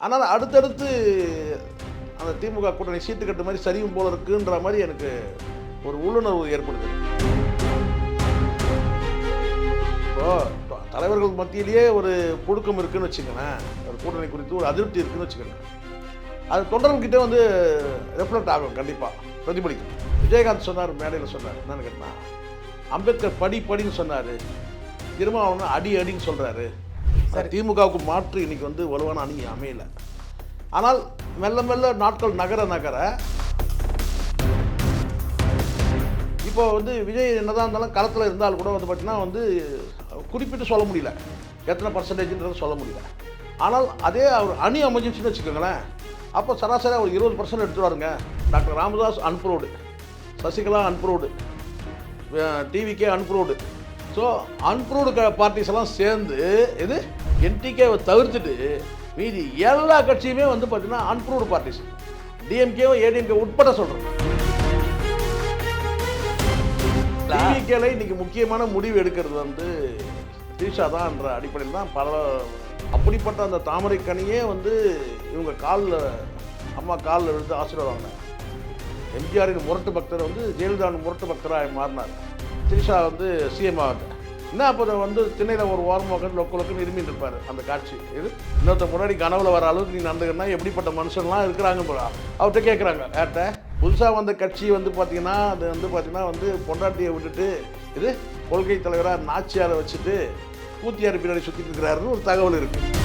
ஆனால் அடுத்தடுத்து அந்த திமுக கூட்டணி சீட்டு கட்டு மாதிரி சரியும் போல இருக்குன்ற மாதிரி எனக்கு ஒரு உள்ளுணர்வு ஏற்படுது. இப்போ தலைவர்கள் மத்தியிலேயே ஒரு புழுக்கம் இருக்குன்னு வச்சுக்கோங்களேன், ஒரு கூட்டணி குறித்து ஒரு அதிருப்தி இருக்குன்னு வச்சுக்கோங்க, அது தொண்டர்கிட்ட வந்து ரெஃப்ளெக்ட் ஆகும், கண்டிப்பாக பிரதிபலிக்கும். விஜயகாந்த் சொன்னார், மேடையில் சொன்னார், என்னன்னு கேட்டால் அம்பேத்கர் படின்னு சொன்னார், திரும்ப அவனை அடின்னு சொல்கிறாரு. திமுகவுக்கு மாற்று இன்னைக்கு வந்து வலுவான அணி அமையல. ஆனால் மெல்ல மெல்ல நாட்கள் நகர இப்போ வந்து விஜய் என்னதான் இருந்தாலும் களத்தில் இருந்தாலும் கூட வந்து பார்த்தீங்கன்னா வந்து குறிப்பிட்டு சொல்ல முடியல, எத்தனை பர்சன்டேஜ்ன்றது சொல்ல முடியல. ஆனால் அதே அவர் அணி அமைஞ்சிச்சுன்னு வச்சுக்கோங்களேன், அப்போ சராசரியாக ஒரு 20% எடுத்துருவாருங்க. Doctor Ramadoss unproved, Sasikala unproved, TVK unproved. So unproved parties எல்லாம் சேர்ந்து இது என்டிகேவை தவிர்த்துட்டு மீதி எல்லா கட்சியுமே வந்து பார்த்தீங்கன்னா அன்ப்ரூவ்டு பார்ட்டிஸ், டிஎம்கேவோ ஏடிஎம்கே உட்பட சொல்கிறேன். டிவிகேல இன்னைக்கு முக்கியமான முடிவு எடுக்கிறது வந்து தீஷா தான் என்ற அடிப்படையில் தான் பல அப்படிப்பட்ட அந்த தாமரை கனியே வந்து இவங்க அம்மா காலில் விழுந்து ஆசீர்வாதம். எம்ஜிஆரின் முரட்டு பக்தர் வந்து ஜெயலலிதாவின் முரட்டு பக்தராக மாறினார். திரிஷா வந்து சிஎம் ஆகுது. என்ன அப்போ வந்து திண்ணையில் ஒரு வாரம் உட்காந்து லொக்குன்னு இருமின்னு இருப்பார். அந்த காட்சி இது இன்னொருத்த முன்னாடி கனவுல வர அளவுக்கு நீ நடந்துக்கன்னா எப்படிப்பட்ட மனுஷன்லாம் இருக்கிறாங்க போல. அவர்கிட்ட கேட்குறாங்க, ஏட்ட புதுசாக வந்த கட்சி வந்து பார்த்தீங்கன்னா அது வந்து பார்த்தீங்கன்னா வந்து பொண்டாட்டியை விட்டுட்டு இது கொள்கை தலைவராக நாச்சியாரை வச்சுட்டு கூத்தியார் பின்னாடி சுற்றிட்டு இருக்கிறாருன்னு ஒரு தகவல் இருக்குது.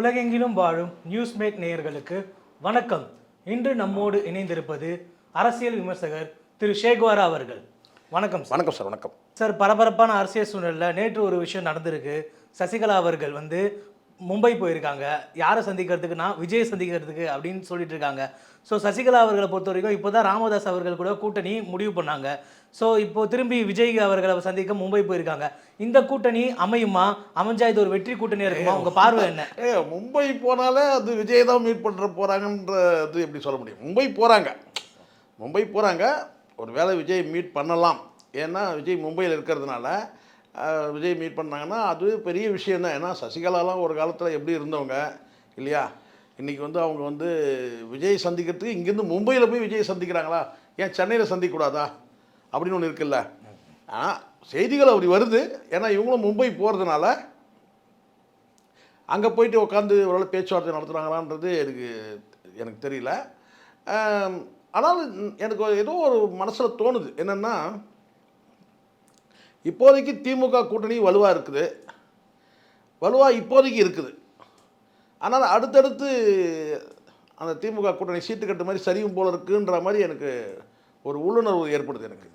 உலகெங்கிலும் வாழும் நியூஸ்மேக் நேயர்களுக்கு வணக்கம். இன்று நம்மோடு இணைந்திருப்பது அரசியல் விமர்சகர் திரு ஷேக்வாரா அவர்கள். வணக்கம் சார். வணக்கம் சார். வணக்கம் சார். பரபரப்பான அரசியல் சூழலில் நேற்று ஒரு விஷயம் நடந்திருக்கு. சசிகலா அவர்கள் வந்து மும்பை போயிருக்காங்க. யாரை சந்திக்கிறதுக்குன்னா விஜய் சந்திக்கிறதுக்கு அப்படின்னு சொல்லிட்டு இருக்காங்க. ஸோ சசிகலா அவர்களை பொறுத்த வரைக்கும் இப்போ தான் ராமதாஸ் அவர்கள் கூட கூட்டணி முடிவு பண்ணாங்க. ஸோ இப்போ திரும்பி விஜய் அவர்களை சந்திக்க மும்பை போயிருக்காங்க. இந்த கூட்டணி அமையுமா? அமைஞ்சா இது ஒரு வெற்றி கூட்டணியாக இருக்குமா? உங்கள் பார்வை என்ன? மும்பை போனாலே அது விஜய் தான் மீட் பண்ணுற போகிறாங்கன்றது எப்படி சொல்ல முடியும்? மும்பை போகிறாங்க. ஒரு வேளை விஜய் மீட் பண்ணலாம். ஏன்னா விஜய் மும்பையில் இருக்கிறதுனால விஜய் மீட் பண்ணாங்கன்னா அது பெரிய விஷயந்தான். ஏன்னா சசிகலாலாம் ஒரு காலத்தில் எப்படி இருந்தவங்க இல்லையா? இன்றைக்கி வந்து அவங்க வந்து விஜய் சந்திக்கிறதுக்கு இங்கேருந்து மும்பையில் போய் விஜய் சந்திக்கிறாங்களா? ஏன் சென்னையில் சந்திக்கக்கூடாதா அப்படின்னு ஒன்று இருக்குல்ல. ஆனால் செய்திகள் அப்படி வருது. ஏன்னா இவங்களும் மும்பை போகிறதுனால அங்கே போயிட்டு உட்காந்து ஒரு பேச்சுவார்த்தை நடத்துகிறாங்களான்றது எனக்கு தெரியல. ஆனால் எனக்கு ஏதோ ஒரு மனசில் தோணுது என்னென்னா, இப்போதைக்கு திமுக கூட்டணி வலுவாக இப்போதைக்கு இருக்குது. ஆனால் அடுத்தடுத்து அந்த திமுக கூட்டணி சீட்டு கட்டு மாதிரி சரியும் போல இருக்குன்ற மாதிரி எனக்கு ஒரு உள்ளுணர்வு ஏற்படுது எனக்கு.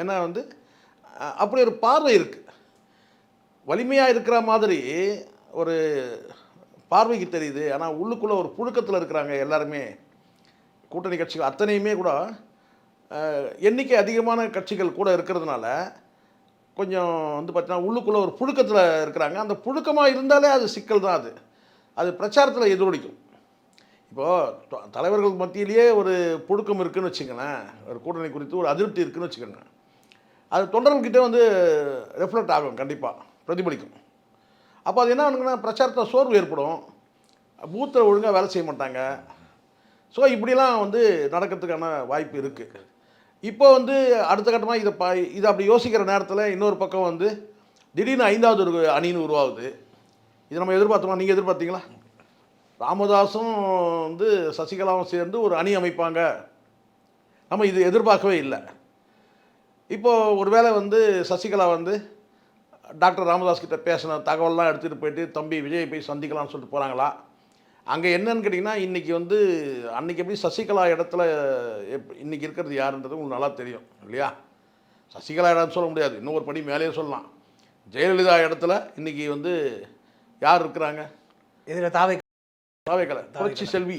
ஏன்னா வந்து அப்படி ஒரு பார்வை இருக்குது. வலிமையாக இருக்கிற மாதிரி ஒரு பார்வைக்கு தெரியுது. ஆனால் உள்ளுக்குள்ளே ஒரு புழுக்கத்தில் இருக்கிறாங்க எல்லாருமே. கூட்டணி கட்சிகள் அத்தனையுமே கூட எண்ணிக்கை அதிகமான கட்சிகள் கூட இருக்கிறதுனால கொஞ்சம் வந்து பார்த்தீங்கன்னா உள்ளுக்குள்ளே ஒரு புழுக்கத்தில் இருக்கிறாங்க. அந்த புழுக்கமாக இருந்தாலே அது சிக்கல் தான். அது பிரச்சாரத்தில் எதிரொலிக்கும். இப்போது தலைவர்கள் மத்தியிலேயே ஒரு புழுக்கம் இருக்குதுன்னு வச்சுக்கோங்களேன், ஒரு கூட்டணி குறித்து ஒரு அதிருப்தி இருக்குதுன்னு வச்சுக்கோங்க, அது தொண்டர்கிட்ட வந்து ரெஃப்ளெக்ட் ஆகும், கண்டிப்பாக பிரதிபலிக்கும். அப்போ அது என்ன பண்ணுங்கன்னா பிரச்சாரத்தில் சோர்வு ஏற்படும், பூத்தில் ஒழுங்காக வேலை செய்ய மாட்டாங்க. ஸோ இப்படிலாம் வந்து நடக்கிறதுக்கான வாய்ப்பு இருக்குது. இப்போ வந்து அடுத்த கட்டமாக இதை அப்படி யோசிக்கிற நேரத்தில் இன்னொரு பக்கம் வந்து திடீர்னு 5வது ஒரு அணின்னு உருவாகுது. இது நம்ம எதிர்பார்த்தோமா? நீங்கள் எதிர்பார்த்தீங்களா? ராமதாஸும் வந்து சசிகலாவும் சேர்ந்து ஒரு அணி அமைப்பாங்க, நம்ம இது எதிர்பார்க்கவே இல்லை. இப்போது ஒரு வேளை வந்து சசிகலா வந்து டாக்டர் ராமதாஸ் கிட்ட பேசின தகவல்லாம் எடுத்துகிட்டு போயிட்டு தம்பி விஜய் போய் சந்திக்கலாம்னு சொல்லிட்டு போகிறாங்களா? அங்கே என்னன்னு கேட்டிங்கன்னா, இன்றைக்கி வந்து அன்றைக்கி எப்படி சசிகலா இடத்துல இன்றைக்கி இருக்கிறது யாருன்றது உங்களுக்கு நல்லா தெரியும் இல்லையா? சசிகலா இடம்னு சொல்ல முடியாது, இன்னும் ஒரு படி மேலேயே சொல்லலாம். ஜெயலலிதா இடத்துல இன்றைக்கி வந்து யார் இருக்கிறாங்க? இதில் தாவேக்கலை புரட்சி செல்வி,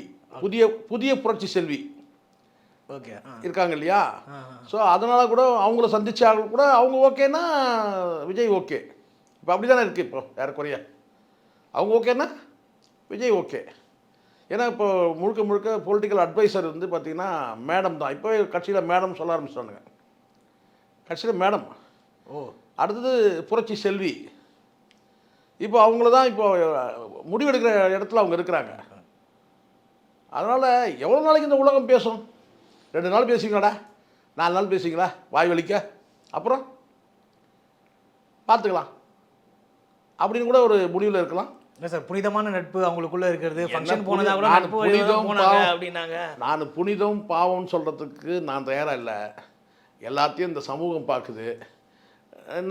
புதிய புரட்சி செல்வி ஓகே இருக்காங்க இல்லையா? ஸோ அதனால் கூட அவங்கள சந்திச்சாங்க கூட அவங்க ஓகேன்னா விஜய் ஓகே. இப்போ அப்படி தானே இருக்குது. இப்போ ஏறக்குறைய அவங்க ஓகேன்னா விஜய் ஓகே. ஏன்னா இப்போ முழுக்க முழுக்க பொலிட்டிக்கல் அட்வைசர் வந்து பார்த்திங்கன்னா மேடம் தான். இப்போ கட்சியில் மேடம் சொல்ல ஆரம்பிச்சிட்டானுங்க. கட்சியில் மேடம். அடுத்தது புரட்சி செல்வி. இப்போ அவங்கள தான் இப்போ முடிவெடுக்கிற இடத்துல அவங்க இருக்கிறாங்க. அதனால் எவ்வளோ நாளைக்கு இந்த உலகம் பேசும்? 2 நாள் பேசிங்களாடா, 4 நாள் பேசிங்களா வாய் வலிக்க, அப்புறம் பார்த்துக்கலாம் அப்படின்னு கூட ஒரு முடிவில் இருக்கலாம். இல்லை சார், புனிதமான நட்பு அவங்களுக்குள்ள இருக்கிறது. ஃபங்க்ஷன் என்ன போனதா கூட நான் நட்பு புனிதம் போனாங்க பாவம் அப்படின்னாங்க. நான் புனிதம் பாவம்னு சொல்கிறதுக்கு நான் தயாராக இல்லை. எல்லாத்தையும் இந்த சமூகம் பார்க்குது.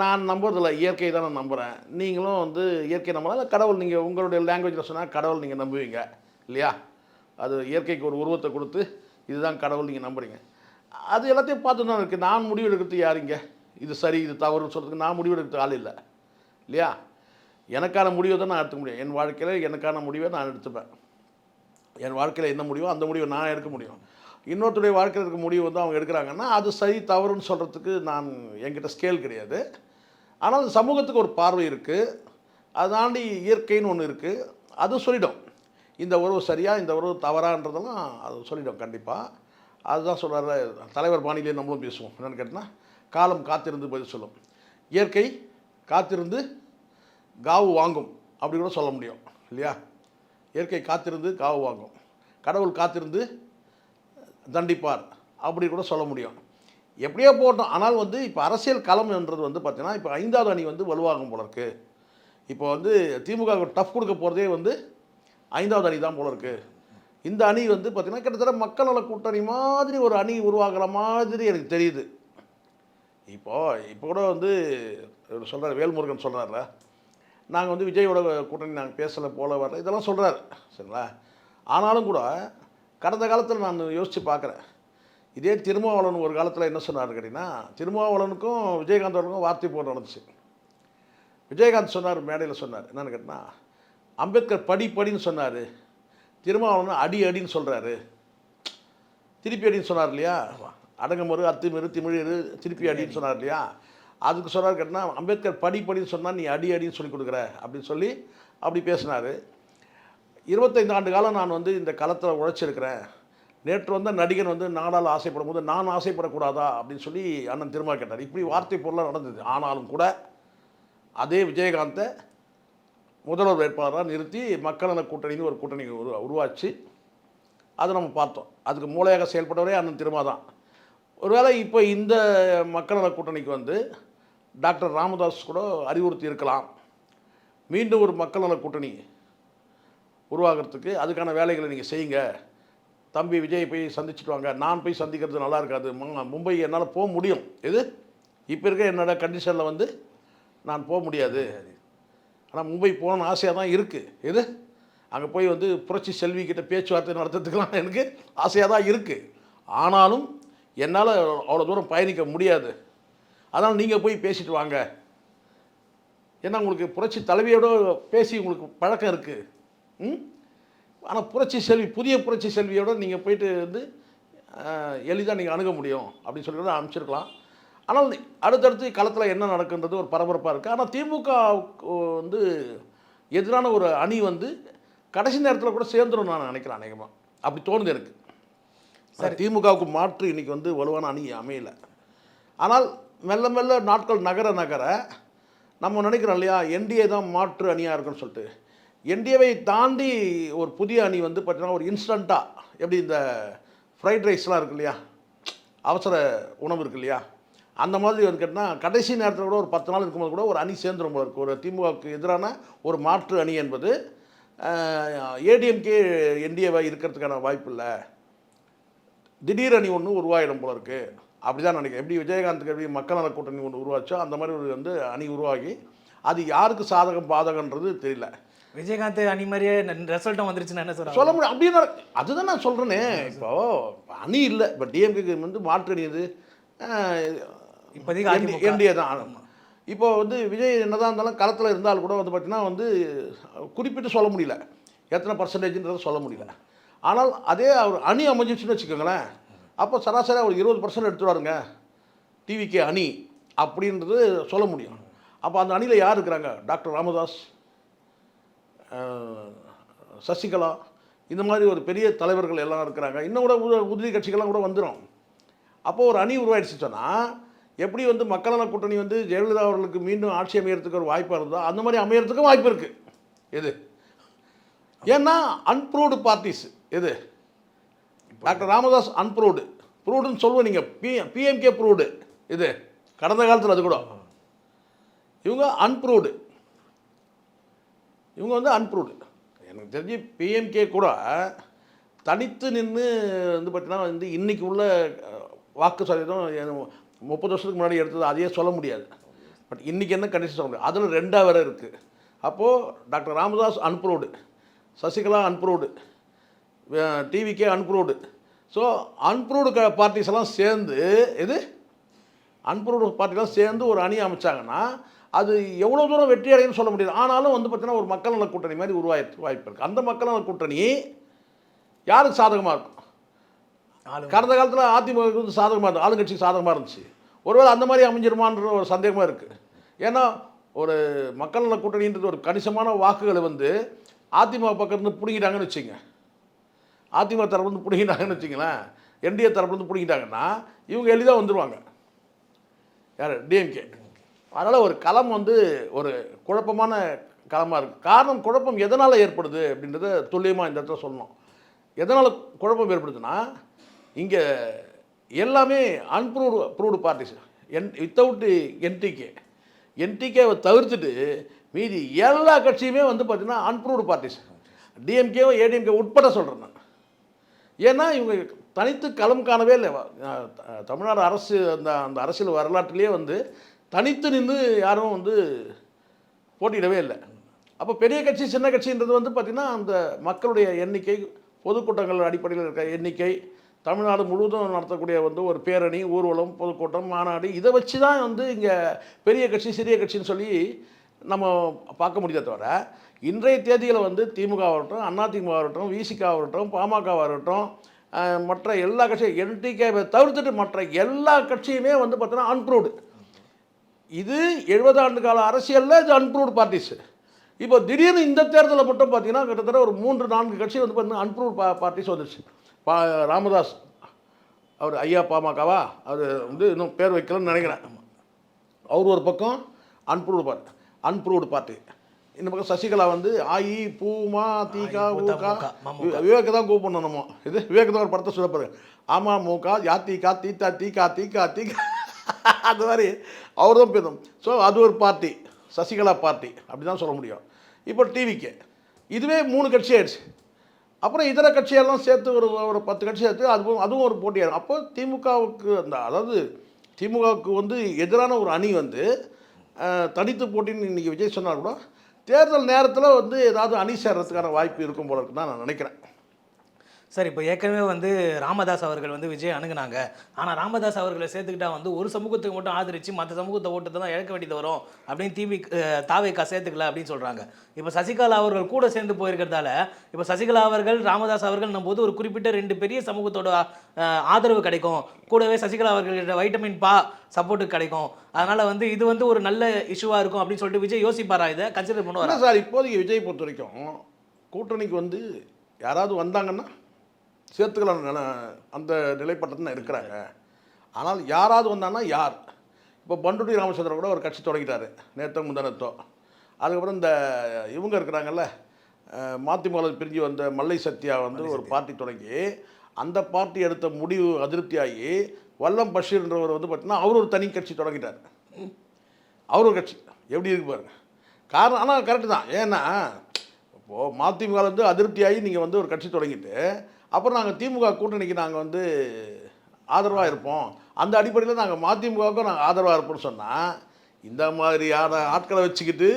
நான் நம்புறதில்ல, இயற்கை தான் நான் நம்புகிறேன். நீங்களும் வந்து இயற்கை நம்பலாம், இல்லை கடவுள். நீங்கள் உங்களுடைய லாங்குவேஜில் சொன்னால் கடவுள் நீங்கள் நம்புவீங்க இல்லையா? அது இயற்கைக்கு ஒரு உருவத்தை கொடுத்து இதுதான் கடவுள் நீங்கள் நம்புறீங்க. அது எல்லாத்தையும் பார்த்து தான் இருக்குது. நான் முடிவு எடுக்கிறது யாருங்க? இது சரி இது தவறுன்னு சொல்கிறதுக்கு நான் முடிவு எடுக்கிறது ஆள் இல்லை இல்லையா? எனக்கான முடிவை தான் நான் எடுத்துக்க முடியும். என் வாழ்க்கையில் எனக்கான முடிவை நான் எடுத்துப்பேன். என் வாழ்க்கையில் என்ன முடிவோ அந்த முடிவை நான் எடுக்க முடியும். இன்னொருத்தருடைய வாழ்க்கையில் இருக்க முடிவு வந்து அவங்க எடுக்கிறாங்கன்னா அது சரி தவறுன்னு சொல்கிறதுக்கு நான் என்கிட்ட ஸ்கேல் கிடையாது. ஆனால் சமூகத்துக்கு ஒரு பார்வை இருக்குது. அதை தாண்டி இயற்கைன்னு ஒன்று இருக்குது. அது சொல்லிடும் இந்த உறவு சரியா இந்த உறவு தவறான்றதெல்லாம் அது சொல்லிடும் கண்டிப்பாக. அதுதான் சொல்கிறாரு தலைவர் பாணியிலே நம்மளும் பேசுவோம். என்னென்னு கேட்டால் காலம் காத்திருந்து பதில் சொல்லும். இயற்கை காத்திருந்து காவு வாங்கும் அப்படி கூட சொல்ல முடியும் இல்லையா? இயற்கை காத்திருந்து காவு வாங்கும், கடவுள் காத்திருந்து தண்டிப்பார் அப்படி கூட சொல்ல முடியும். எப்படியோ போட்டோம். ஆனால் வந்து இப்போ அரசியல் களம்ன்றது வந்து பார்த்திங்கன்னா இப்போ 5வது அணி வந்து வலுவாகும் போல இருக்குது. இப்போ வந்து திமுக டஃப் கொடுக்க போகிறதே வந்து 5வது அணி தான் போல இருக்குது. இந்த அணி வந்து பார்த்திங்கன்னா கிட்டத்தட்ட மக்கள் நல கூட்டணி மாதிரி ஒரு அணி உருவாகிற மாதிரி எனக்கு தெரியுது. இப்போ கூட வந்து சொல்கிறார் வேல்முருகன் சொல்கிறார்ல, நாங்கள் வந்து விஜயோட கூட்டணி நாங்கள் பேசலை போல வரல இதெல்லாம் சொல்கிறார் சரிங்களா? ஆனாலும் கூட கடந்த காலத்தில் நான் யோசித்து பார்க்குறேன். இதே திருமாவளவன் ஒரு காலத்தில் என்ன சொன்னார் கேட்டிங்கன்னா, திருமாவளவனுக்கும் விஜயகாந்த் அவர்களுக்கும் வார்த்தை போர் நடந்துச்சு. விஜயகாந்த் சொன்னார், மேடையில் சொன்னார் என்னென்னு கேட்டால், அம்பேத்கர் படின்னு சொன்னார், திருமாவளவன் அடின்னு சொல்கிறாரு. திருப்பி அடின்னு சொன்னார் இல்லையா? அடங்குமுறை அத்துமீறு திமிழ் திருப்பி அடின்னு சொன்னார் இல்லையா? அதுக்கு சொன்னார் கேட்டால், அம்பேத்கர் படின்னு சொன்னால் நீ அடின்னு சொல்லி கொடுக்குற அப்படின்னு சொல்லி அப்படி பேசினார். 25 ஆண்டு காலம் நான் வந்து இந்த களத்தில் உழைச்சிருக்கிறேன். நேற்று வந்த நடிகன் வந்து நாடால் ஆசைப்படும் போது நான் ஆசைப்படக்கூடாதா அப்படின்னு சொல்லி அண்ணன் திரும்ப கேட்டார். இப்படி வார்த்தை பொருளாக நடந்தது. ஆனாலும் கூட அதே விஜயகாந்தை முதல்வர் வேட்பாளராக நிறுத்தி மக்கள் நல கூட்டணின்னு ஒரு கூட்டணி உருவாச்சு. அதை நம்ம பார்த்தோம். அதுக்கு மூளையாக செயல்பட்டவரே அண்ணன் திருமா தான். ஒருவேளை இப்போ இந்த மக்கள் நல கூட்டணிக்கு வந்து டாக்டர் ராமதாஸ் கூட அறிவுறுத்தி இருக்கலாம், மீண்டும் ஒரு மக்கள் நல கூட்டணி உருவாகிறதுக்கு அதுக்கான வேலைகளை நீங்கள் செய்யுங்க. தம்பி விஜய் போய் சந்திச்சுட்டு வாங்க, நான் போய் சந்திக்கிறது நல்லா இருக்காது, மும்பை என்னால் போக முடியும், இது இப்போ இருக்க என்னோட கண்டிஷனில் வந்து நான் போக முடியாது, ஆனால் மும்பை போகணுன்னு ஆசையாக தான் இருக்குது. இது அங்கே போய் வந்து புரட்சி செல்வி கிட்ட பேச்சுவார்த்தை நடத்துறதுக்கெலாம் எனக்கு ஆசையாக தான் இருக்குது. ஆனாலும் என்னால் அவ்வளோ தூரம் பயணிக்க முடியாது. அதனால் நீங்கள் போய் பேசிட்டு வாங்க. ஏன்னா உங்களுக்கு புரட்சி தலைவியோடு பேசி உங்களுக்கு பழக்கம் இருக்குது. ஆனால் புரட்சி செல்வி புதிய புரட்சி செல்வியோடு நீங்கள் போயிட்டு வந்து எளிதாக நீங்கள் அணுக முடியும் அப்படின்னு சொல்லி கூட அனுப்பிச்சிருக்கலாம். ஆனால் அடுத்தடுத்து களத்தில் என்ன நடக்குன்றது ஒரு பரபரப்பாக இருக்குது. ஆனால் திமுக வந்து எதிரான ஒரு அணி வந்து கடைசி நேரத்தில் கூட சேர்ந்துடும் நான் நினைக்கிறேன். அநேகமாக அப்படி தோணுது எனக்கு. சார், திமுகவுக்கு மாற்று இன்றைக்கி வந்து வலுவான அணி அமையலை. ஆனால் மெல்ல மெல்ல நாட்கள் நகர நம்ம நினைக்கிறோம் இல்லையா, என்டிஏ தான் மாற்று அணியாக இருக்குன்னு சொல்லிட்டு. என்டிஏவை தாண்டி ஒரு புதிய அணி வந்து பார்த்தீங்கன்னா ஒரு இன்ஸ்டண்ட்டாக எப்படி இந்த ஃப்ரைட் ரைஸ்லாம் இருக்கு இல்லையா, அவசர உணவு இருக்கு இல்லையா, அந்த மாதிரி வந்து கேட்டால் கடைசி நேரத்தில் கூட ஒரு 10 நாள் இருக்கும்போது கூட ஒரு அணி சேர்ந்துடும் போல இருக்குது. ஒரு திமுகவுக்கு எதிரான ஒரு மாற்று அணி என்பது ஏடிஎம்கே என்டிஏவாக இருக்கிறதுக்கான வாய்ப்பு இல்லை. திடீர் அணி ஒன்று உருவாகிடும் போல இருக்குது. அப்படி தான் நினைக்கிறேன். எப்படி விஜயகாந்துக்கு எப்படி மக்கள் நல கூட்டணி ஒன்று உருவாச்சோ அந்த மாதிரி ஒரு வந்து அணி உருவாகி அது யாருக்கு சாதகம் பாதகன்றது தெரியல. விஜயகாந்த் அணி மாதிரியே ரிசல்ட்டும் வந்துருச்சுன்னு என்ன சொல்ல முடியும்? அப்படின்னு அதுதான் நான் சொல்கிறேனே. இப்போது அணி இல்லை. இப்போ டிஎம்கேக்கு வந்து மாற்று அணி இது இப்போதைக்கு என்டிஏ தான். இப்போ வந்து விஜய் என்னதான் இருந்தாலும் களத்தில் இருந்தாலும் கூட வந்து பார்த்திங்கன்னா வந்து குறிப்பிட்டு சொல்ல முடியல, எத்தனை பர்சன்டேஜ்ன்றதை சொல்ல முடியல. ஆனால் அதே அவர் அணி அமைஞ்சிச்சுன்னு வச்சுக்கோங்களேன், அப்போ சராசரியாக ஒரு 20% எடுத்துருவாருங்க டிவிகே அணி அப்படின்றது சொல்ல முடியும். அப்போ அந்த அணியில் யார் இருக்கிறாங்க? டாக்டர் ராமதாஸ், சசிகலா, இந்த மாதிரி ஒரு பெரிய தலைவர்கள் எல்லாம் இருக்கிறாங்க. இன்னும் கூட உதிரி கட்சிகள்லாம் கூட வந்துடும். அப்போது ஒரு அணி உருவாயிடுச்சு சொன்னால், எப்படி வந்து மக்கள் நல கூட்டணி வந்து ஜெயலலிதா அவர்களுக்கு மீண்டும் ஆட்சி அமையறதுக்கு ஒரு வாய்ப்பாக இருந்ததோ அந்த மாதிரி அமையறதுக்கும் வாய்ப்பு இருக்குது. எது ஏன்னா அன்ப்ரூவ்டு பார்ட்டிஸ் எது டாக்டர் ராமதாஸ் அன்ப்ரூவ்டு, ப்ரூவ்டுன்னு சொல்லுவோம் நீங்கள், பிஎம்கே ப்ரூவ்டு இது கடந்த காலத்தில் அது கூட. இவங்க அன்ப்ரூவ்டு, இவங்க வந்து அன்ப்ரூவ்டு. எனக்கு தெரிஞ்சு பிஎம்கே கூட தனித்து நின்று வந்து பார்த்தீங்கன்னா வந்து இன்றைக்கி உள்ள வாக்கு சதவீதம் 30 வருஷத்துக்கு முன்னாடி எடுத்தது அதையே சொல்ல முடியாது. பட் இன்றைக்கி என்ன கண்டிஷன் சொல்ல முடியாது. அதில் 2 வேறு இருக்குது. அப்போது doctor Ramadoss unproved, Sasikala unproved, TVK unproved. So unproved parties எல்லாம் சேர்ந்து இது அன்ப்ரூவ்டு பார்ட்டிலாம் சேர்ந்து ஒரு அணி அமைச்சாங்கன்னா அது எவ்வளோ தூரம் வெற்றி அடையும்னு சொல்ல முடியாது. ஆனாலும் வந்து பார்த்தீங்கன்னா ஒரு மக்கள் நல கூட்டணி மாதிரி உருவாயிருக்கு வாய்ப்பு இருக்குது. அந்த மக்கள் நல கூட்டணி யாருக்கு சாதகமாக இருக்கும்? கடந்த காலத்தில் அதிமுக வந்து சாதகமாக இருந்தது, ஆளுங்கட்சிக்கு சாதகமாக இருந்துச்சு. ஒருவேளை அந்த மாதிரி அமைஞ்சிருமான்ற ஒரு சந்தேகமாக இருக்குது. ஏன்னா ஒரு மக்கள் நல கூட்டணின்றது ஒரு கணிசமான வாக்குகளை வந்து அதிமுக பக்கம் இருந்து பிடிங்கிட்டாங்கன்னு வச்சுங்க, அதிமுக தரப்புலேருந்து பிடிங்கிட்டாங்கன்னு வச்சிங்களேன், என்டிஏ தரப்புலேருந்து பிடிங்கிட்டாங்கன்னா இவங்க எளிதாக வந்துடுவாங்க. யார்? டிஎம்கே. அதனால் ஒரு களம் வந்து ஒரு குழப்பமான களமாக இருக்குது. காரணம் குழப்பம் எதனால் ஏற்படுது அப்படின்றத துல்லியமாக இந்த இடத்துல சொல்லணும். எதனால் குழப்பம் ஏற்படுதுன்னா, இங்கே எல்லாமே ப்ரூவ்டு பார்ட்டிஸ், வித்தவுட் என்டிகேவை தவிர்த்துட்டு மீதி எல்லா கட்சியுமே வந்து பார்த்திங்கன்னா அன்ப்ரூவ்டு பார்ட்டிஸ். டிஎம்கேவும் ஏடிஎம்கே உட்பட சொல்கிறேன் நான். ஏன்னா இவங்க தனித்து களம் காணவே இல்லை. தமிழ்நாடு அரசு அந்த அரசியல் வரலாற்றிலே வந்து தனித்து நின்று யாரும் வந்து போட்டியிடவே இல்லை. அப்போ பெரிய கட்சி சின்ன கட்சின்றது வந்து பார்த்திங்கன்னா அந்த மக்களுடைய எண்ணிக்கை, பொதுக்கூட்டங்கள் அடிப்படையில் இருக்க எண்ணிக்கை, தமிழ்நாடு முழுவதும் நடத்தக்கூடிய வந்து ஒரு பேரணி, ஊர்வலம், பொதுக்கூட்டம், மாநாடு, இதை வச்சு தான் வந்து இங்கே பெரிய கட்சி சிறிய கட்சின்னு சொல்லி நம்ம பார்க்க முடியாத தவிர, இன்றைய தேதியில் வந்து திமுக ஆகட்டும், அதிமுக ஆகட்டும், விசிக ஆகட்டும், பாமக ஆகட்டும், மற்ற எல்லா கட்சியும் என்டிகேவை தவிர்த்துட்டு மற்ற எல்லா கட்சியுமே வந்து பார்த்தீங்கன்னா அன்ப்ரூவ்டு. இது 70 ஆண்டு கால அரசியலில் இது அன்ப்ரூவ்டு பார்ட்டிஸு. இப்போ திடீர்னு இந்த தேர்தலில் மட்டும் பார்த்தீங்கன்னா கிட்டத்தட்ட ஒரு 3-4 கட்சி வந்து பார்த்தீங்கன்னா அன்ப்ரூவ்டு பார்ட்டிஸ் வந்துடுச்சு. ராமதாஸ் அவர் ஐயா பாமகவா, அவர் வந்து இன்னும் பேர் வைக்கலன்னு நினைக்கிறேன். அவர் ஒரு பக்கம் அன்ப்ரூவ்டு பார்ட்டி. இந்த பக்கம் சசிகலா வந்து அதிமுக விவேக தான் கூப்பிடணும். நம்ம இது விவேக தான் ஒரு படத்தை சொல்லப்பாரு, அமமுக அதிக திக அது மாதிரி அவர் தான் பேரும். ஸோ அது ஒரு பார்ட்டி, சசிகலா பார்ட்டி அப்படி தான் சொல்ல முடியும். இப்போ டிவிக்கு இதுவே 3 கட்சி ஆயிடுச்சு. அப்புறம் இதர கட்சியெல்லாம் சேர்த்து ஒரு 10 கட்சி சேர்த்து அதுவும் ஒரு போட்டியாகும். அப்போ திமுகவுக்கு அதாவது திமுகவுக்கு வந்து எதிரான ஒரு அணி வந்து தனித்து போட்டின்னு இன்றைக்கி விஜய் சொன்னால் கூட தேர்தல் நேரத்தில் வந்து ஏதாவது அணி சேர்றதுக்கான வாய்ப்பு இருக்கும் போல இருக்குன்னு தான் நான் நினைக்கிறேன். சார், இப்போ ஏற்கனவே வந்து ராமதாஸ் அவர்கள் வந்து விஜய் அணுகுனாங்க. ஆனால் ராமதாஸ் அவர்களை சேர்த்துக்கிட்டா வந்து ஒரு சமூகத்துக்கு மட்டும் ஆதரித்து மற்ற சமூகத்தை ஓட்டத்தை தான் இழக்க வேண்டியது வரும் அப்படின்னு தாவேக்கா சேர்த்துக்கல அப்படின்னு சொல்கிறாங்க. இப்போ சசிகலா அவர்கள் கூட சேர்ந்து போயிருக்கிறதால இப்போ சசிகலா அவர்கள் ராமதாஸ் அவர்கள் போது ஒரு குறிப்பிட்ட 2 பெரிய சமூகத்தோட ஆதரவு கிடைக்கும். கூடவே சசிகலா அவர்கள்கிட்ட வைட்டமின் சப்போர்ட்டு கிடைக்கும். அதனால் வந்து இது வந்து ஒரு நல்ல இஷ்யூவாக இருக்கும் அப்படின்னு சொல்லிட்டு விஜய் யோசிப்பாரா, இதை கன்சிடர் பண்ணுவாரா? சார், இப்போதைக்கு விஜய் பொறுத்த வரைக்கும் கூட்டணிக்கு வந்து யாராவது வந்தாங்கன்னா சேர்த்துக்கலாம் அந்த நிலைப்பட்டத்தில் தான் இருக்கிறாங்க. ஆனால் யாராவது வந்தாங்கன்னா யார்? இப்போ பண்டுட்டி ராமச்சந்திரன் கூட ஒரு கட்சி தொடங்கிட்டாரு நேற்றோ முந்தானத்தோ. அதுக்கப்புறம் இந்த இவங்க இருக்கிறாங்கல்ல, மதிமுக பிரிஞ்சு வந்த மல்லை சத்யா வந்து ஒரு பார்ட்டி தொடங்கி அந்த பார்ட்டி எடுத்த முடிவு அதிருப்தியாகி வல்லம் பஷீர்ன்றவர் வந்து பார்த்தீங்கன்னா அவர் ஒரு தனி கட்சி தொடங்கிட்டார். அவர் ஒரு கட்சி எப்படி இருக்கு பாருங்க. காரணம் ஆனால் கரெக்டு தான். ஏன்னா இப்போது மதிமுக வந்து அதிருப்தியாகி நீங்கள் வந்து ஒரு கட்சி தொடங்கிட்டு அப்புறம் நாங்கள் திமுக கூட்டணிக்கு நாங்கள் வந்து ஆதரவாக இருப்போம், அந்த அடிப்படையில் நாங்கள் மதிமுகவுக்கும் நாங்கள் ஆதரவாக இருப்போம்னு சொன்னால் இந்த மாதிரியான ஆட்களை வச்சுக்கிட்டு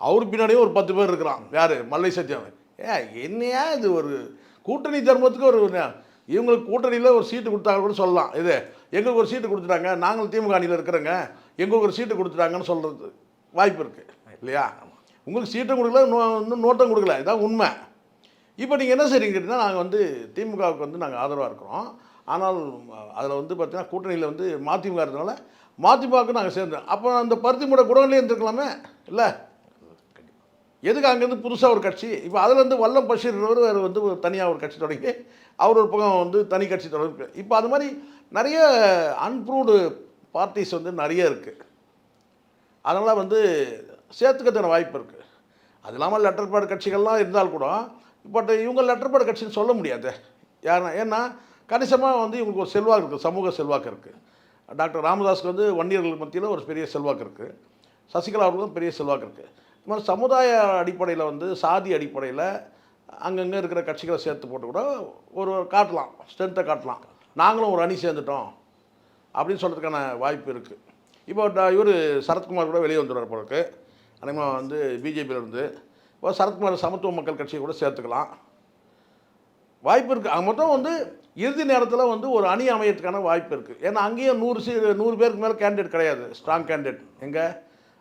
அவர் பின்னாடியே ஒரு 10 பேர் இருக்கிறான். யார்? மல்லை சத்யம். என்னையா இது ஒரு கூட்டணி தர்மத்துக்கு ஒரு இவங்களுக்கு கூட்டணியில் ஒரு சீட்டு கொடுத்தாங்க கூட சொல்லலாம். இது எங்களுக்கு ஒரு சீட்டு கொடுத்துட்டாங்க, நாங்கள் திமுக அணியில் இருக்கிறோங்க, எங்களுக்கு ஒரு சீட்டு கொடுத்துட்டாங்கன்னு சொல்கிறது வாய்ப்பு இருக்குது இல்லையா? உங்களுக்கு சீட்டும் கொடுக்கல, இன்னும் நோட்டம் கொடுக்கல, இதான் உண்மை. இப்போ நீங்கள் என்ன செய்றீங்க கேட்டிங்கன்னா, நாங்கள் வந்து திமுகவுக்கு வந்து நாங்கள் ஆதரவாக இருக்கிறோம், ஆனால் அதில் வந்து பார்த்தீங்கன்னா கூட்டணியில் வந்து மதிமுக இருந்தனால மதிமுகவுக்கு நாங்கள் சேர்ந்தோம். அப்போ அந்த பருத்தி மூட குடோன்லேயே இருந்துருக்கலாமே இல்லை? எதுக்கு அங்கேருந்து புதுசாக ஒரு கட்சி இப்போ அதுலேருந்து வல்லம் பஷீர்ன்றவர் வேறு வந்து தனியாக ஒரு கட்சி தொடங்கி அவர் ஒரு பக்கம் வந்து தனி கட்சி தொடங்கி இப்போ அது மாதிரி நிறைய அன்ப்ரூவ்டு பார்ட்டிஸ் வந்து நிறைய இருக்குது. அதனால் வந்து சேர்த்துக்கிறதுக்கான வாய்ப்பு இருக்குது. அது இல்லாமல் லெட்டர் பேட் கட்சிகள்லாம் இருந்தால் கூட பட் இவங்க லெட்டர் பேட் கட்சின்னு சொல்ல முடியாது. ஏன்னா கணிசமாக வந்து இவங்களுக்கு ஒரு செல்வாக்கு இருக்குது, சமூக செல்வாக்கு இருக்குது. டாக்டர் ராமதாஸுக்கு வந்து வன்னியர்கள் மத்தியில் ஒரு பெரிய செல்வாக்கு இருக்குது. சசிகலா அவர்களுக்கும் பெரிய செல்வாக்கு இருக்குது. இது மாதிரி சமுதாய அடிப்படையில் வந்து சாதி அடிப்படையில் அங்கங்கே இருக்கிற கட்சிகளை சேர்த்து போட்டு கூட ஒரு காட்டலாம், ஸ்ட்ரென்த்தை காட்டலாம். நாங்களும் ஒரு அணி சேர்ந்துட்டோம் அப்படின்னு சொல்கிறதுக்கான வாய்ப்பு இருக்குது. இப்போ இவர் சரத்குமார் கூட வெளியே வந்துடுவார் போல இருக்குது. அநேகமாக வந்து பிஜேபியில் இருந்து இப்போ சரத்குமார் சமத்துவ மக்கள் கட்சியை கூட சேர்த்துக்கலாம், வாய்ப்பு இருக்குது. அது மொத்தம் வந்து இறுதி நேரத்தில் வந்து ஒரு அணி அமையறதுக்கான வாய்ப்பு இருக்குது. ஏன்னா அங்கேயும் 100 பேருக்கு மேலே கேண்டிடேட் கிடையாது, ஸ்ட்ராங் கேண்டிடேட். எங்கே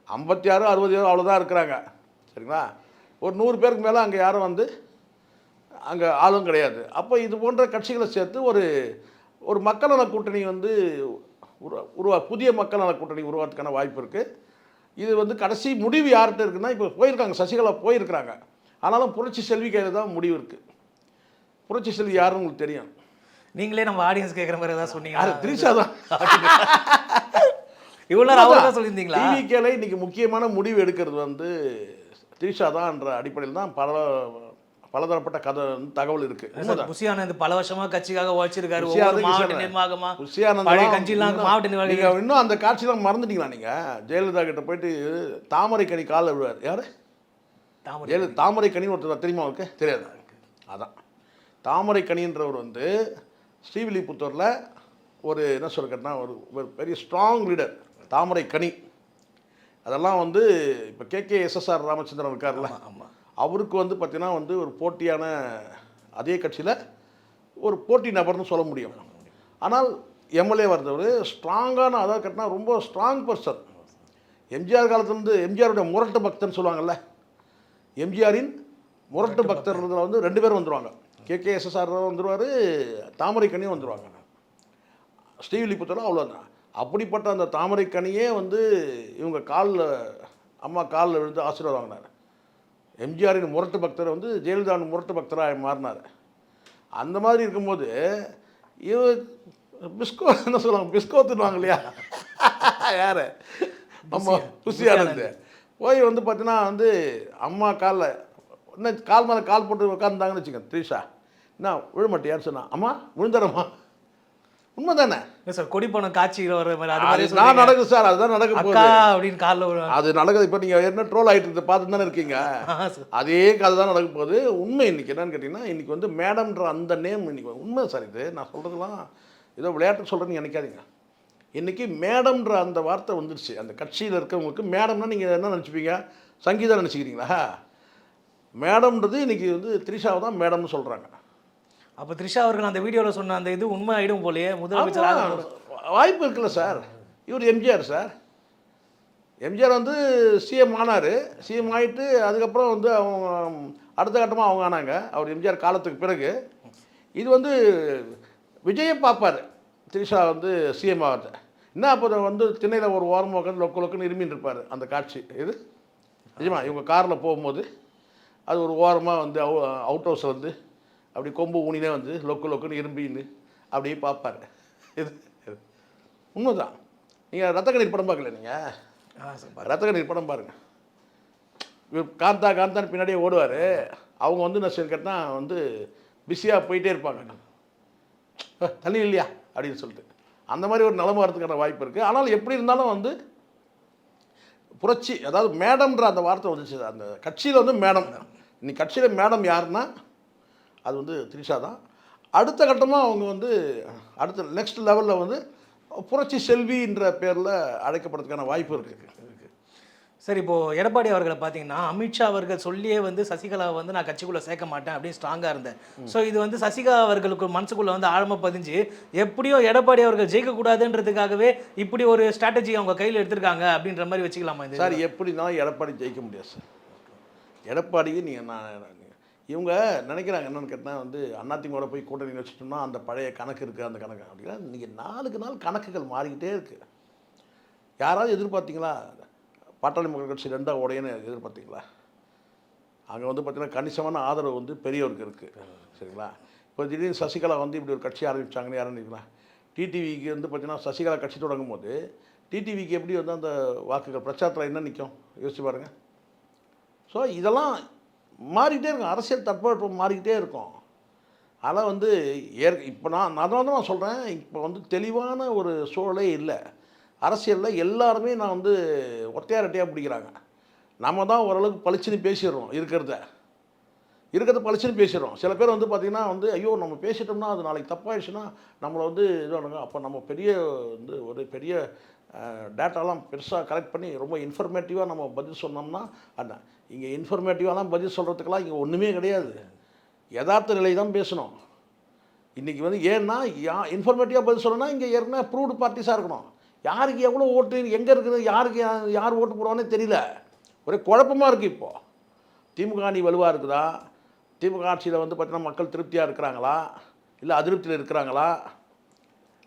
56 60 அவ்வளோதான் இருக்கிறாங்க, சரிங்களா? ஒரு 100 பேருக்கு மேலே அங்கே யாரும் வந்து அங்கே ஆளும் கிடையாது. அப்போ இது போன்ற கட்சிகளை சேர்த்து ஒரு மக்கள் நல கூட்டணி வந்து புதிய மக்கள் நல கூட்டணி உருவாகிறதுக்கான வாய்ப்பு இருக்குது. இது வந்து கடைசி முடிவு யார்கிட்ட இருக்குன்னா, இப்போ போயிருக்காங்க, சசிகலா போயிருக்கிறாங்க. ஆனாலும் புரட்சி செல்வி கையில் தான் முடிவு இருக்குது. புரட்சி செல்வி யாருன்னு உங்களுக்கு தெரியும். நீங்களே நம்ம ஆடியன்ஸ் கேட்குற மாதிரி ஏதாவது சொன்னீங்க. அது திரிஷா தான். இவ்வளோ அவர் தான் சொல்லியிருந்தீங்களா? டிவிகேல இன்னைக்கு முக்கியமான முடிவு எடுக்கிறது வந்து திரிஷா தான் என்ற அடிப்படையில் தான் பலதரப்பட்ட தகவல் இருக்கு. புஷியானந்த் பல வருஷமா கட்சிக்காக உழைச்சிருக்காரு. மாவட்ட நிர்வாகமா இன்னும் அந்த காட்சியெல்லாம் மறந்துட்டீங்களா நீங்க? ஜெயலலிதா கிட்ட போயிட்டு தாமரைக்கனி காலில் விழுவார். யாரு? தாமரைக்கனி ஒருத்தர் தெரியுமா அவருக்கு? தெரியாது. அதான் தாமரைக்கனின்றவர் வந்து ஸ்ரீவில்லிபுத்தூரில் ஒரு என்ன சொல்லிக்கிட்டா ஒரு பெரிய ஸ்ட்ராங் லீடர் தாமரைக்கனி. அதெல்லாம் வந்து இப்போ KKSSR ராமச்சந்திரன் இருக்கார்ல, அவருக்கு வந்து பார்த்தீங்கன்னா வந்து ஒரு போட்டியான அதே கட்சியில் ஒரு போட்டி நபர்னு சொல்ல முடியும். ஆனால் எம்எல்ஏ வந்தவர் ஸ்ட்ராங்கான, அதாவது கட்டினா ரொம்ப ஸ்ட்ராங் பர்சன். எம்ஜிஆர் காலத்துலேருந்து எம்ஜிஆருடைய முரட்டு பக்தர்னு சொல்லுவாங்கல்ல, எம்ஜிஆரின் முரட்டு பக்தர்ன்றதில் வந்து 2 பேரும் வந்துடுவாங்க. KKSSR வந்துடுவார், தாமரைக்கனியும் வந்துடுவாங்க. ஸ்ரீவில்லிபுத்தூரில் அவ்வளோதான். அப்படிப்பட்ட அந்த தாமரைக்கனியே வந்து இவங்க அம்மா காலில் விழுந்து ஆசீர்வாதம் வாங்கினார். எம்ஜிஆரின் முரட்டு பக்தரை வந்து ஜெயலலிதாவின் முரட்டு பக்தராக மாறினார். அந்த மாதிரி இருக்கும்போது என்ன சொல்லுவாங்க, பிஸ்கோ தின்னுவாங்க இல்லையா, யார்? நம்ம புஷியானந்த் போய் வந்து பார்த்தீங்கன்னா வந்து அம்மா காலில் இன்னும் கால் மேலே கால் போட்டு உட்காந்துருந்தாங்கன்னு வச்சுக்கோங்க. திரிஷா என்ன விழுமாட்டே யார் சொன்னா? அம்மா விழுந்துறம்மா. உண்மை தானே சார்? கொடி பணம் காட்சி வர மாதிரி நான் நடக்குது சார், அதுதான் நடக்க போகுது அப்படின்னு காலில் அது நடக்குது. இப்போ நீங்கள் என்ன ட்ரோல் ஆகிட்டு பார்த்து தானே இருக்கீங்க, அதே கதை தான் நடக்க போகுது. உண்மை இன்னைக்கு என்னன்னு கேட்டிங்கன்னா, இன்றைக்கி வந்து மேடம்ன்ற அந்த நேம் இன்றைக்கி உண்மை சார். இது நான் சொல்கிறதுலாம் ஏதோ விளையாட்டு சொல்கிறேன்னு நினைக்காதீங்க. இன்றைக்கி மேடம்ன்ற அந்த வார்த்தை வந்துடுச்சு. அந்த கட்சியில் இருக்கிறவங்களுக்கு மேடம்னா நீங்கள் என்ன நினச்சிப்பீங்க? சங்கீதம் நினச்சிக்கிறீங்களா? மேடம்ன்றது இன்றைக்கி வந்து திரிஷாவை தான் மேடம்னு சொல்கிறாங்க. அப்போ த்ரிஷா அவர்கள் அந்த வீடியோவில் சொன்ன அந்த இது உண்மை ஆகிடும் போலையே. முதலமைச்சராக வாய்ப்பு இருக்குல்ல சார். இவர் எம்ஜிஆர் சார். எம்ஜிஆர் வந்து சிஎம் ஆனார். சிஎம் ஆகிட்டு அதுக்கப்புறம் வந்து அவங்க அடுத்த கட்டமாக அவங்க ஆனாங்க. அவர் எம்ஜிஆர் காலத்துக்கு பிறகு இது வந்து விஜயை பார்ப்பார். திரிஷா வந்து சிஎம் ஆகிறது என்ன, அப்போ வந்து திண்ணையில் ஒரு ஓரமாக உட்காந்து லொக்குன்னு இருமின்னு இருப்பார். அந்த காட்சி இது நிஜமா. இவங்க காரில் போகும்போது அது ஒரு ஓரமாக வந்து அவுட் ஹவுஸில் வந்து அப்படி கொம்பு ஊனினே வந்து லொக்குன்னு இரும்பின்னு அப்படியே பார்ப்பார். இது உண்மைதான். நீங்கள் ரத்த கண்ணீர் படம் பார்க்கல? நீங்கள் ரத்த கண்ணீர் படம் பாருங்கள். காந்தான்னு பின்னாடியே ஓடுவார். அவங்க வந்து நான் கேட்டால் வந்து பிஸியாக போயிட்டே இருப்பாங்க, தண்ணி இல்லையா அப்படின்னு சொல்லிட்டு. அந்த மாதிரி ஒரு நிலைமை வரதுக்கான வாய்ப்பு இருக்குது. ஆனால் எப்படி இருந்தாலும் வந்து புரட்சி, அதாவது மேடம்ன்ற அந்த வார்த்தை வந்துச்சு அந்த கட்சியில் வந்து. மேடம் இன்னைக்கு கட்சியில் மேடம் யாருன்னா அது வந்து திரிஷா தான். அடுத்த கட்டமாக அவங்க வந்து அடுத்த நெக்ஸ்ட் லெவலில் வந்து புரட்சி செல்வின்ற பேரில் அழைக்கப்படுறதுக்கான வாய்ப்பு இருக்குது. சரி, இப்போது எடப்பாடி அவர்களை பார்த்தீங்கன்னா அமித்ஷா அவர்கள் சொல்லியே வந்து சசிகலாவை வந்து நான் கட்சிக்குள்ளே சேர்க்க மாட்டேன் அப்படின்னு ஸ்ட்ராங்காக இருந்தேன். ஸோ இது வந்து சசிகலா அவர்களுக்கு மனசுக்குள்ளே வந்து ஆழமாக பதிஞ்சு எப்படியோ எடப்பாடி அவர்கள் ஜெயிக்கக்கூடாதுன்றதுக்காகவே இப்படி ஒரு ஸ்ட்ராட்டஜி அவங்க கையில் எடுத்திருக்காங்க அப்படின்ற மாதிரி வச்சுக்கலாமா? இது சார் எப்படினாலும் எடப்பாடி ஜெயிக்க முடியாது சார். எடப்பாடிக்கு நீங்கள் இவங்க நினைக்கிறாங்க என்னென்னு கேட்டால் வந்து அதிமுக போய் கூட்டணி வச்சுட்டோம்னா அந்த பழைய கணக்கு இருக்குது, அந்த கணக்கு அப்படின்னா நீங்கள் நாளுக்கு நாள் கணக்குகள் மாறிக்கிட்டே இருக்குது. யாராவது எதிர்பார்த்தீங்களா பாட்டாளி மக்கள் கட்சி 2ஆக உடையன்னு எதிர்பார்த்தீங்களா? அங்கே வந்து பார்த்திங்கன்னா கணிசமான ஆதரவு வந்து பெரியவருக்கு இருக்குது. சரிங்களா? இப்போ திடீர்னு சசிகலா வந்து இப்படி ஒரு கட்சி ஆரம்பித்தாங்கன்னு யாரும் நினைக்கலாம். டிடிவிக்கு வந்து பார்த்திங்கன்னா சசிகலா கட்சி தொடங்கும் போது டிடிவிக்கு எப்படி வந்து அந்த வாக்குகள் பிரச்சாரத்தில் என்ன நிற்கும் யோசிச்சு பாருங்கள். ஸோ இதெல்லாம் மாறிக்கிட்டே இருக்கும், அரசியல் தட்பவெப்பம் மாறிக்கிட்டே இருக்கும். அதனால் வந்து இப்போ நான் சொல்கிறேன், இப்போ வந்து தெளிவான ஒரு சூழலே இல்லை அரசியலில். எல்லாருமே நான் வந்து ஒத்தையா ரெட்டையாக பிடிக்கிறாங்க. நம்ம தான் ஓரளவுக்கு பளிச்சுன்னு பேசிடுறோம், இருக்கிறத பளிச்சுன்னு பேசிடுறோம். சில பேர் வந்து பார்த்திங்கன்னா வந்து ஐயோ நம்ம பேசிட்டோம்னா அது நாளைக்கு தப்பாயிடுச்சுன்னா நம்மளை வந்து இது பண்ணுங்க. அப்போ நம்ம பெரிய வந்து ஒரு பெரிய டேட்டாலாம் பெருசாக கலெக்ட் பண்ணி ரொம்ப இன்ஃபர்மேட்டிவாக நம்ம பதில் சொன்னோம்னா அதான் இங்கே இன்ஃபர்மேட்டிவாலாம் பதில் சொல்கிறதுக்கெல்லாம் இங்கே ஒன்றுமே கிடையாது. யதார்த்த நிலை தான் பேசணும் இன்றைக்கி வந்து. ஏன்னா இன்ஃபர்மேட்டிவாக பதில் சொல்லணும்னா இங்கே ஏற்கனவே ப்ரூவ்டு பார்ட்டிஸாக இருக்கணும். யாருக்கு எவ்வளோ ஓட்டு எங்கே இருக்குது, யாருக்கு யார் ஓட்டு போடுவானே தெரியல, ஒரே குழப்பமாக இருக்குது. இப்போது திமுக அணி வலுவாக இருக்குதா, திமுக ஆட்சியில் வந்து பார்த்திங்கன்னா மக்கள் திருப்தியாக இருக்கிறாங்களா, இல்லை அதிருப்தியில் இருக்கிறாங்களா?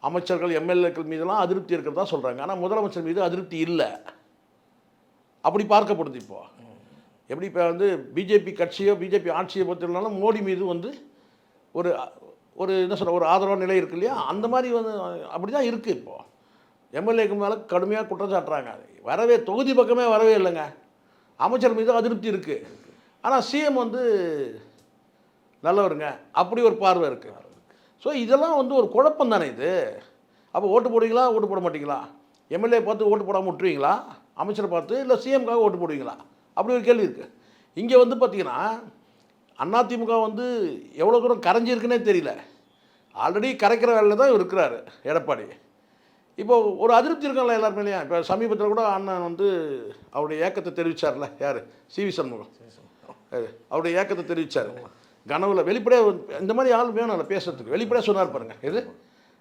அமைச்சர்கள் எம்எல்ஏக்கள் மீதெல்லாம் அதிருப்தி இருக்கிறதா சொல்கிறாங்க, ஆனால் முதலமைச்சர் மீது அதிருப்தி இல்லை. அப்படி பார்க்கப்படுது. இப்போது எப்படி இப்போ வந்து பிஜேபி கட்சியோ பிஜேபி ஆட்சியை பொறுத்தவரைனாலும் மோடி மீது வந்து ஒரு ஒரு என்ன சொல்கிற ஒரு ஆதரவான நிலை இருக்கு இல்லையா, அந்த மாதிரி வந்து அப்படி தான் இருக்குது. இப்போது எம்எல்ஏக்கு மேலே கடுமையாக குற்றம் சாட்டுறாங்க. வரவே தொகுதி பக்கமே வரவே இல்லைங்க. அமைச்சர் மீது அதிருப்தி இருக்குது, ஆனால் சிஎம் வந்து நல்லவருங்க, அப்படி ஒரு பார்வை இருக்குது. ஸோ இதெல்லாம் வந்து ஒரு குழப்பம் தானே இது. அப்போ ஓட்டு போடுவீங்களா, ஓட்டு போட மாட்டீங்களா? எம்எல்ஏ பார்த்து ஓட்டு போடாமல் விட்டுருவீங்களா, அமைச்சரை பார்த்து, இல்லை சிஎம்காக ஓட்டு போடுவீங்களா? அப்படி ஒரு கேள்வி இருக்குது. இங்கே வந்து பார்த்திங்கன்னா அதிமுக வந்து எவ்வளோ தூரம் கரைஞ்சிருக்குன்னே தெரியல. ஆல்ரெடி கரைக்கிற வேலையில் தான் இருக்கிறாரு எடப்பாடி. இப்போது ஒரு அதிருப்தி இருக்காங்களா எல்லாருமே இல்லையா? இப்போ சமீபத்தில் கூட அண்ணன் வந்து அவருடைய ஏக்கத்தை தெரிவித்தார்ல, யார், சிவி சண்முகம் அவருடைய ஏக்கத்தை தெரிவித்தார். கனவுல வெளிப்படையாக இந்த மாதிரி ஆள் வேணும்ல பேசுறதுக்கு, வெளிப்படையாக சொன்னார் பாருங்கள். இது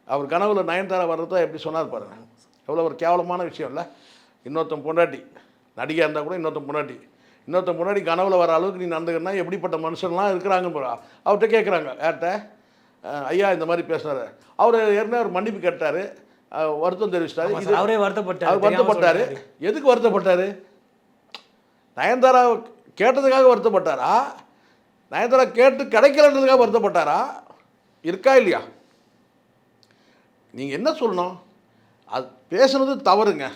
அவர் கனவுல நயன்தாரா வர்றதா எப்படி சொன்னார் பாருங்கள். எவ்வளோ ஒரு கேவலமான விஷயம் இல்லை. இன்னொருத்தன் பொண்டாட்டி நடிகையாக இருந்தால் கூட இன்னொருத்தன் பொண்டாட்டி கனவுல வர அளவுக்கு நீ நடந்துக்கிறனா எப்படிப்பட்ட மனுஷன்லாம் இருக்கிறாங்கன்னு போகிறா. அவர்கிட்ட கேட்குறாங்க, யார்கிட்ட, ஐயா இந்த மாதிரி பேசுனார். அவர் ஏற்கனவே ஒரு மன்னிப்பு கேட்டார், வருத்தம் தெரிவிச்சிட்டாரு. அவரே வருத்தப்பட்டார். எதுக்கு வருத்தப்பட்டார்? நயன்தாரா கேட்டதுக்காக வருத்தப்பட்டாரா, நயன்தாரா கேட்டு கிடைக்கலன்றதுக்காக வருத்தப்பட்டாரா? இருக்கா இல்லையா? நீங்கள் என்ன சொல்லணும்? அது பேசுனது தவறுங்க.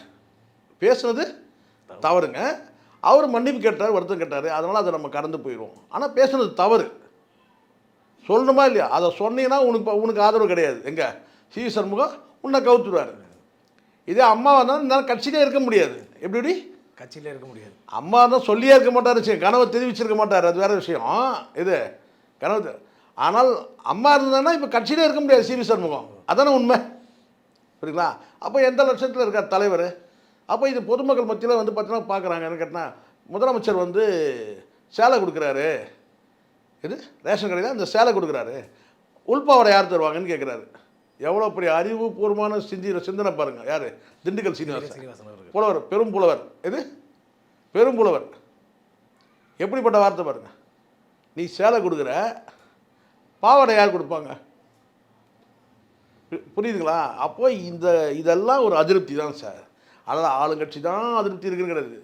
அவர் மன்னிப்பு கேட்டார், வருத்தம் கேட்டார், அதனால் அதை நம்ம கடந்து போயிடுவோம். ஆனால் பேசுனது தவறு சொல்லணுமா இல்லையா? அதை சொன்னீங்கன்னா உனக்கு ஆதரவு கிடையாது. எங்கே சிவி சண்முகம் உன்னை கவுத்துருவார். இதே அம்மா வந்தாலும் கட்சியிலே இருக்க முடியாது. எப்படி கட்சியிலே இருக்க முடியாது? அம்மா தான் சொல்லியே இருக்க மாட்டார், கனவை தெரிவிச்சிருக்க மாட்டார், அது வேறு விஷயம். இது கனவு. ஆனால் அம்மா இருந்ததுன்னா இப்போ கட்சியிலே இருக்க முடியாது சிவி சண்முகம். அதானே உண்மை, புரியுங்களா? அப்போ எந்த லட்சத்தில் இருக்கார் தலைவர்? அப்போ இது பொதுமக்கள் மத்தியில் வந்து பார்த்தீங்கன்னா பார்க்குறாங்க. என்ன கேட்டால் முதலமைச்சர் வந்து சேலை கொடுக்குறாரு, இது ரேஷன் கடையில் அந்த சேலை கொடுக்குறாரு, உள்பாவடை யார் தருவாங்கன்னு கேட்குறாரு. எவ்வளோ பெரிய அறிவுபூர்வமான சிந்தனை பாருங்கள். யார்? திண்டுக்கல் சீனிவாசன் புலவர், பெரும் புலவர். இது பெரும் புலவர். எப்படிப்பட்ட வார்த்தை பாருங்கள். நீ சேலை கொடுக்குற, பாவாடை யார் கொடுப்பாங்க? புரியுதுங்களா? அப்போ இதெல்லாம் ஒரு அதிருப்தி தான் சார். அதனால் ஆளுங்கட்சி தான் அதிருப்தி இருக்குங்கிறது,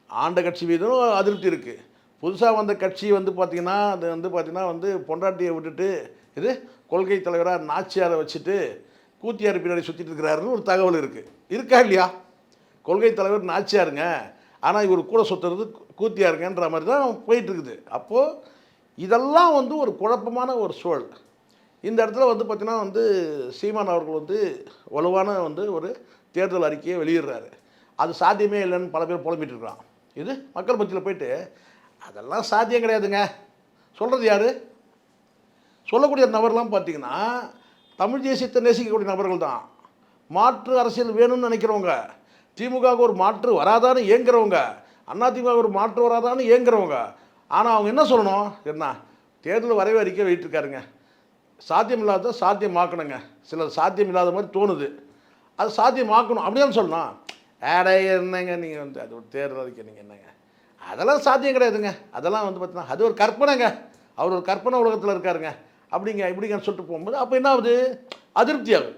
ஆண்ட கட்சி மீதும் அதிருப்தி இருக்குது. புதுசாக வந்த கட்சி வந்து பார்த்திங்கன்னா அது வந்து பார்த்திங்கன்னா வந்து பொண்டாட்டியை விட்டுட்டு இது கொள்கை தலைவராக நாச்சியாரை வச்சுட்டு கூத்தியார் பின்னாடி சுற்றிட்டு இருக்கிறாருன்னு ஒரு தகவல் இருக்கா இல்லையா? கொள்கை தலைவர் நாச்சியாருங்க, ஆனால் இவர் கூட சுற்றுறது கூத்தியாருங்கன்ற மாதிரி தான் போயிட்டுருக்குது. அப்போது இதெல்லாம் வந்து ஒரு குழப்பமான ஒரு சூழல். இந்த இடத்துல வந்து பார்த்திங்கன்னா வந்து சீமான் அவர்கள் வந்து வலுவான வந்து ஒரு தேர்தல் அறிக்கையை வெளியிடுறாரு. அது சாத்தியமே இல்லைன்னு பல பேர் புலம்பிட்டு இருக்கிறான். இது மக்கள் மத்தியில் போயிட்டு அதெல்லாம் சாத்தியம் கிடையாதுங்க சொல்கிறது யார்? சொல்லக்கூடிய நபர்லாம் பார்த்திங்கன்னா தமிழ் தேசியத்தை நேசிக்கக்கூடிய நபர்கள் தான். மாற்று அரசியல் வேணும்னு நினைக்கிறவங்க, திமுகவுக்கு ஒரு மாற்று வராதான்னு ஏங்குறவங்க, அதிமுக ஒரு மாற்று வராதான்னு ஏங்குறவங்க. ஆனால் அவங்க என்ன சொல்லணும்? என்ன தேர்தல் வரைவு அறிக்கை வெளியிட்டிருக்காருங்க, சாத்தியம் இல்லாத சாத்தியமாக்கணுங்க. சிலர் சாத்தியம் இல்லாத மாதிரி தோணுது, அது சாத்தியமாக்கணும் அப்படின்னு சொல்லணும். என்னங்க நீங்கள் வந்து அது ஒரு தேர்தல் அறிக்கை, நீங்கள் என்னங்க அதெல்லாம் சாத்தியம் கிடையாதுங்க, அதெல்லாம் வந்து பார்த்தீங்கன்னா அது ஒரு கற்பனைங்க, அவர் ஒரு கற்பனை உலகத்தில் இருக்காருங்க இப்படிங்கன்னு சொல்லிட்டு போகும்போது அப்போ என்ன ஆகுது? அதிருப்தி ஆகுது.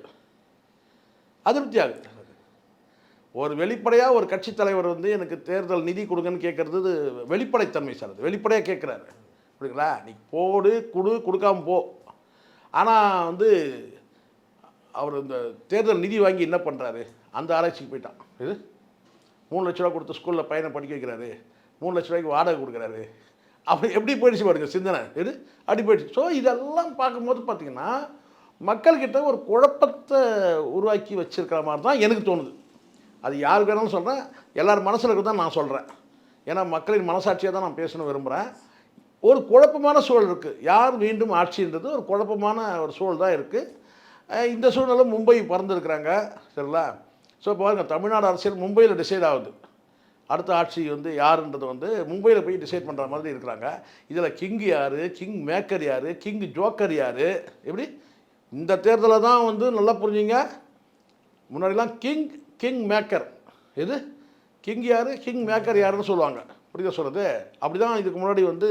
ஒரு வெளிப்படையாக ஒரு கட்சி தலைவர் வந்து எனக்கு தேர்தல் நிதி கொடுங்கன்னு கேட்குறது வெளிப்படைத்தன்மை சார். அது வெளிப்படையாக கேட்குறாரு, புரியுங்களா? நீ போடு, கொடுக்காம போ. ஆனால் வந்து அவர் இந்த தேர்தல் நிதி வாங்கி என்ன பண்ணுறாரு, அந்த ஆராய்ச்சிக்கு போயிட்டான். இது 3 லட்ச ரூபா கொடுத்து ஸ்கூலில் பையனை படிக்க வைக்கிறாரு, 3 லட்ச ரூபாய்க்கு வாடகை கொடுக்குறாரு. அப்படி எப்படி போயிடுச்சு பாருங்க சிந்தனை, இது அப்படி போயிடுச்சு. ஸோ இதெல்லாம் பார்க்கும்போது பார்த்தீங்கன்னா மக்கள்கிட்ட ஒரு குழப்பத்தை உருவாக்கி வச்சிருக்கிற மாதிரி தான் எனக்கு தோணுது. அது யாருக்கு வேணாலும் சொல்கிறேன், எல்லார் மனசில் இருக்க தான் நான் சொல்கிறேன். ஏன்னா மக்களின் மனசாட்சியாக தான் நான் பேசணும் விரும்புகிறேன். ஒரு குழப்பமான சூழல் இருக்குது. யார் மீண்டும் ஆட்சின்றது ஒரு குழப்பமான ஒரு சூழல் தான் இருக்குது. இந்த சூழ்நிலை மும்பை பறந்துருக்குறாங்க, சரிங்களா? ஸோ பாருங்க, தமிழ்நாடு அரசியல் மும்பையில் டிசைட் ஆகுது. அடுத்த ஆட்சி வந்து யாருன்றது வந்து மும்பையில் போய் டிசைட் பண்ணுற மாதிரி இருக்கிறாங்க. இதில் கிங் யார், கிங் மேக்கர் யார், கிங் ஜோக்கர் யார், எப்படி இந்த தேர்தலில் தான் வந்து நல்லா புரிஞ்சுங்க. முன்னாடிலாம் கிங் மேக்கர், எது கிங் யார், கிங் மேக்கர் யாருன்னு சொல்லுவாங்க, புரியுதா சொல்கிறது? அப்படி தான் இதுக்கு முன்னாடி வந்து.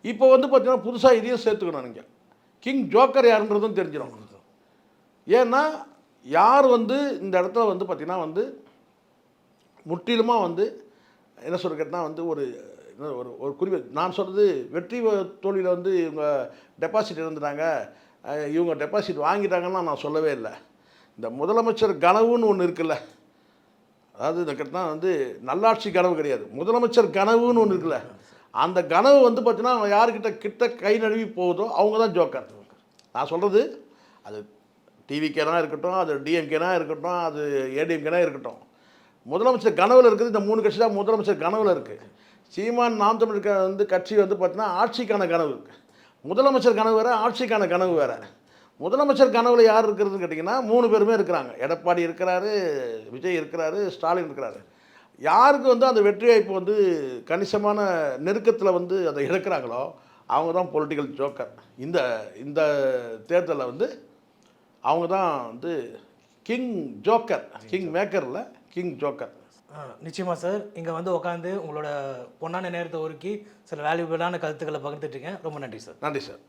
இப்போ வந்து பார்த்தீங்கன்னா புதுசாக இதையும் சேர்த்துக்கணும். நீங்கள் கிங் ஜோக்கர் யாருன்றதும் தெரிஞ்சிடும். ஏன்னா யார் வந்து இந்த இடத்துல வந்து பார்த்திங்கன்னா வந்து முற்றிலுமாக வந்து என்ன சொல்ல கேட்டால் வந்து ஒரு ஒரு குறிப்பு நான் சொல்கிறது, வெற்றி தோல்வியில் வந்து இவங்க டெபாசிட் இருந்துட்டாங்க, இவங்க டெபாசிட் வாங்கிட்டாங்கன்னா நான் சொல்லவே இல்லை. இந்த முதலமைச்சர் கனவுன்னு ஒன்று இருக்குல்ல, அதாவது இந்த கேட்டால் வந்து நல்லாட்சி கனவு கிடையாது, முதலமைச்சர் கனவுன்னு ஒன்று இருக்குல்ல, அந்த கனவு வந்து பார்த்தீங்கன்னா யாருக்கிட்ட கை நழுவி போகுதோ அவங்க தான் ஜோக்கர். நான் சொல்கிறது அது டிவிக்கேனா இருக்கட்டும், அது டிஎம்கேனா இருக்கட்டும், அது ஏடிஎம்கேனா இருக்கட்டும், முதலமைச்சர் கனவில் இருக்குது. இந்த 3 கட்சி தான் முதலமைச்சர் கனவில் இருக்குது. சீமான் நாம் தமிழ் வந்து கட்சி வந்து பார்த்தீங்கன்னா ஆட்சிக்கான கனவு இருக்குது. முதலமைச்சர் கனவு வேறு, ஆட்சிக்கான கனவு வேறு. முதலமைச்சர் கனவில் யார் இருக்கிறதுன்னு கேட்டிங்கன்னா 3 பேருமே இருக்கிறாங்க. எடப்பாடி இருக்கிறாரு, விஜய் இருக்கிறாரு, ஸ்டாலின் இருக்கிறாரு. யாருக்கு வந்து அந்த வெற்றி வாய்ப்பு வந்து கணிசமான நெருக்கத்தில் வந்து அதை இழக்கிறாங்களோ அவங்க தான் பொலிட்டிக்கல் ஜோக்கர். இந்த தேர்தலில் வந்து அவங்க தான் வந்து கிங் ஜோக்கர், கிங் மேக்கரில் கிங் ஜோக்கர். நிச்சயமாக சார், இங்கே வந்து உட்காந்து உங்களோட பொன்னான நேரத்தை ஒதுக்கி சில வேல்யூபிளான கருத்துக்களை பகிர்ந்துட்டீங்க. ரொம்ப நன்றி சார். நன்றி சார்.